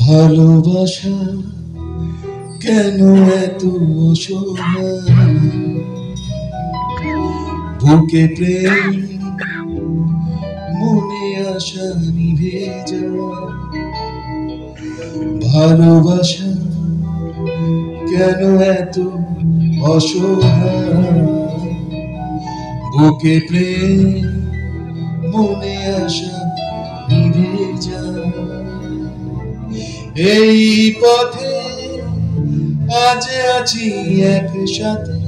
ভালোবাসা কেন এত অসহায়, বুকে প্রেম মনে আশা নিভে যায়। ভালোবাসা কেন এত অসহায়, বুকে প্রেম মনে আশা নিভে যায়। এই পথে আজ আছি একসাথে,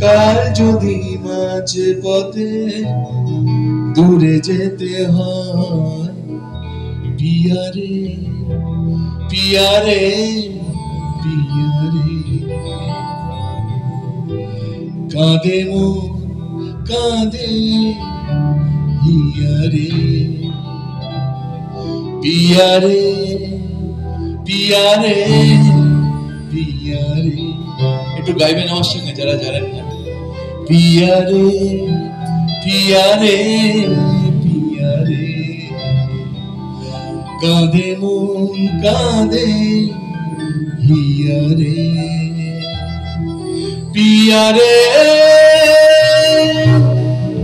কাল যদি মাঝ পথে দূরে যেতে হয়। পিয়ারে পিয়ারে পিয়ারে, কাঁদে মন কাঁদে হিয়ারে। পিয়ারে পিয়ারে পিয়ারে, একটু গাইবেন আমার সঙ্গে যারা জানেন না। পিয়ারে পিয়ারে পিয়ারে, কাঁদে মন কাঁদে হিয়ারে। পিয়ারে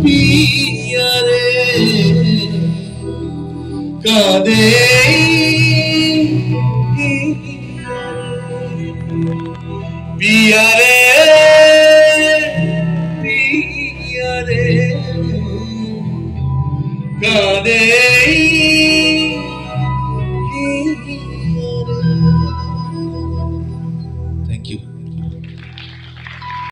পিয়ারে, কাঁদে